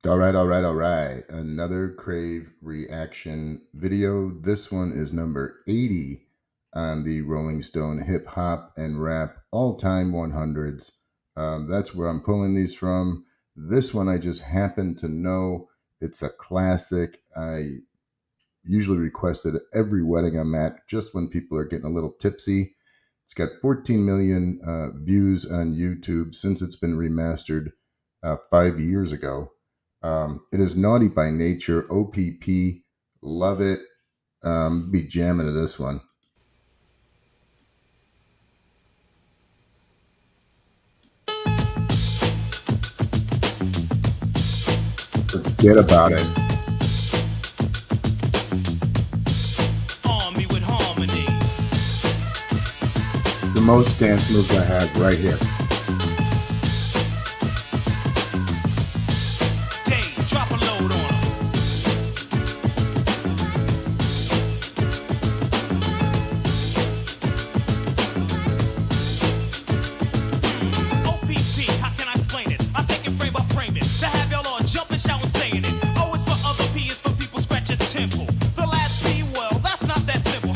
All right. Another Crave reaction video. This one is number 80 on the Rolling Stone Hip Hop and Rap All Time 100s. That's where I'm pulling these from. This one I just happen to know. It's a classic. I usually request it at every wedding I'm at, just when people are getting a little tipsy. It's got 14 million views on YouTube since it's been remastered 5 years ago. It is Naughty by Nature, O.P.P. Love it. Be jamming to this one. Forget about it. Army with harmony. The most dance moves I have right here. Dave, drop a load on 'em. O.P.P, how can I explain it? I take it frame by frame it. To have y'all all jumping, shouting, saying it. O is for other, P is for people scratching temple. The last P, well, that's not that simple.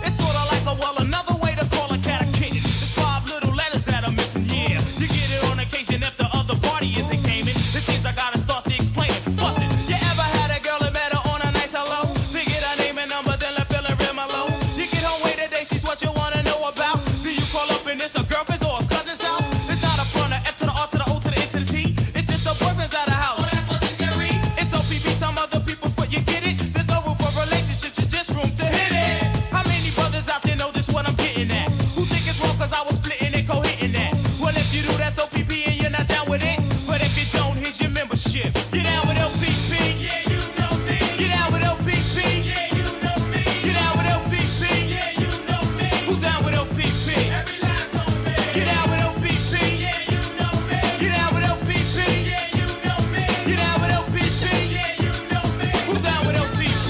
It's sort of like another way to call a catchy. It's 5 little letters that are missing, yeah. You get it on occasion if the other party isn't gaming. It seems I gotta start to explain it. Bust it. You ever had a girl that met her on a nice hello? They get her name and number, then let feeling real mellow. You get home way today, she's what you wanna know about. Do you call up in this a girlfriend's or a cousin's house? It's not a front, a F to the R to the O to the N to the T. It's just a boyfriend's at a house. Oh, that's what she's gonna read. It's O.P.P, some other people's, but you get it. There's no room for relationships, it's just room to hit it. How many brothers out there know this what I'm getting at? Who think it's wrong cause I was splitting and co-hitting that? Well, if you do, that's O.P.P and you're not down with it. But if you don't, here's your membership. Get down with O.P.P. Yeah, you know me. Get down with O.P.P. Yeah, you know me. Get down with O.P.P. Yeah, you know me. Who's down with O.P.P? Every last on me. Get down with O.P.P. Yeah, you know me. Get down with O.P.P. Yeah, you know me. Get down with O.P.P. Yeah, you know me. Who's down with O.P.P?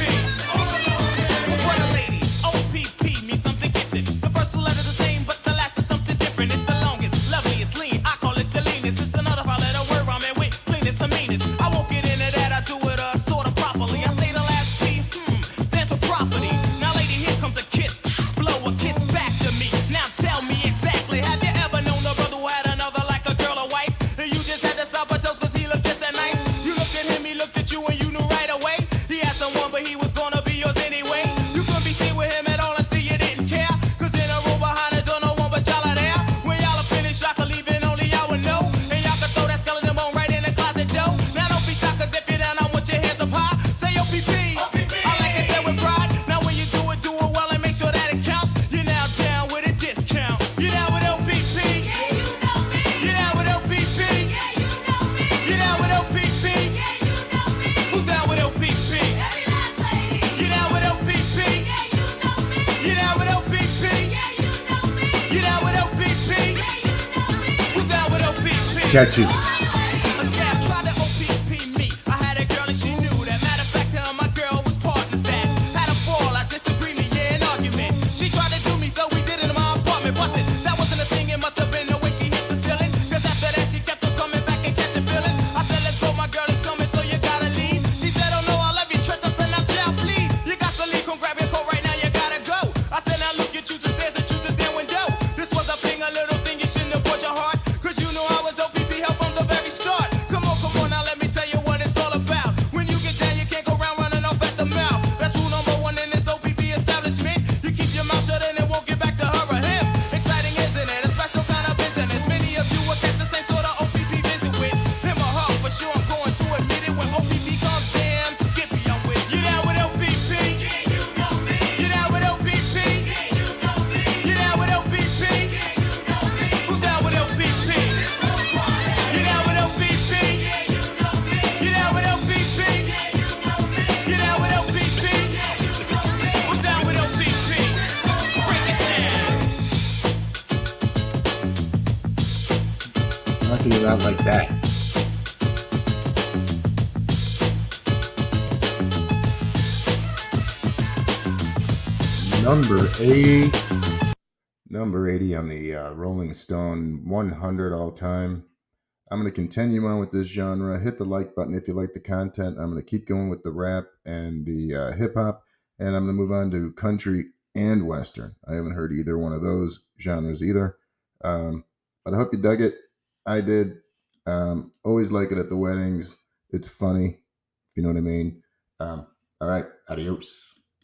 All alone. Well, for the ladies, O.P.P means something gifted. The first two letters the same, but the last is something different. It's the longest, loveliest, lean. I call it the leanest. It's another five-letter word rhyming with cleanest and meanest. I won't get into that. I do it sort of properly. I say the last P, stands for property. Now, lady, here comes a kiss. Blow a kiss back to me. Now tell me exactly. Have you ever known a brother who had another like a girl or wife? And you just had to stop her toes cause he looked just that nice? You looked at him, he looked at you, and you knew right away. He had someone, but he was gonna be yours anyway. You couldn't be seen with him at all and still you didn't care. Cause in a room behind the door, no one but y'all are there. When y'all are finished, y'all can leave and only y'all would know. And y'all can throw that skeleton bone right in the closet door. Now don't be shocked cause if you're down, I want your hands up high. Say O.P.P. I like it said with pride. Now when you do it well and make sure that it counts. You're now down with a discount. You're down with O.P.P. Yeah, you know me. You're down with O.P.P. Yeah, you know me. You're down with O.P.P. Yeah, you know me. Who's down with O.P.P? Every last lady. You're down with O.P.P. Yeah, you know me. You're down with O.P.P. Yeah, you know me. You're down with O.P.P. Yeah, you know me. Who's down with O.P.P? Catchy. A scab tried to O.P.P me. I had a girl and she knew that. Matter of fact, her and my girl was partners that had a fall, a disagreement, yeah, an argument. She tried to do me, so we did it in my apartment. Was it? That wasn't a thing, it must have been the way she hit the ceiling. Cause after that, she kept on coming back and catching feelings. I said, let's go, my girl is coming, so you gotta leave. She said, oh no, I love you, Trent. I said, now, child, please. You got to leave, come grab your coat right now, you gotta go. I said, now look, you choose the stairs and choose the stand window. This was a thing, a little thing, you shouldn't have brought your heart. Cause you know I was O.P.P. help from the very start. Come on, now let me tell you what it's all about. When you get down, you can't go around running off at the mouth. That's rule number one in this O.P.P. establishment. You keep your mouth shut and it won't get back to her or him. Exciting, isn't it? A special kind of business. Many of you will catch the same sort of O.P.P. visit with him or her. For sure, I'm going to admit it. When O.P.P. comes, damn skippy, I'm with you. Down with O.P.P. Yeah, you know me. You down with O.P.P. Yeah, you know me. You down with O.P.P. Yeah, you know me. Who's down with O.P.P? You down with O.P.P. Yeah, you know me. You down with O.P.P. Yeah, you know me. You down with O.P.P. Yeah, you know me. Who's down with O.P.P? Break it down. Knocking it out like that. Number 80. Number 80 on the Rolling Stone 100 all time. I'm going to continue on with this genre. Hit the like button if you like the content. I'm going to keep going with the rap and the hip hop, and I'm going to move on to country and western. I haven't heard either one of those genres either, but I hope you dug it. I did. Always like it at the weddings. It's funny, if you know what I mean. All right, adios.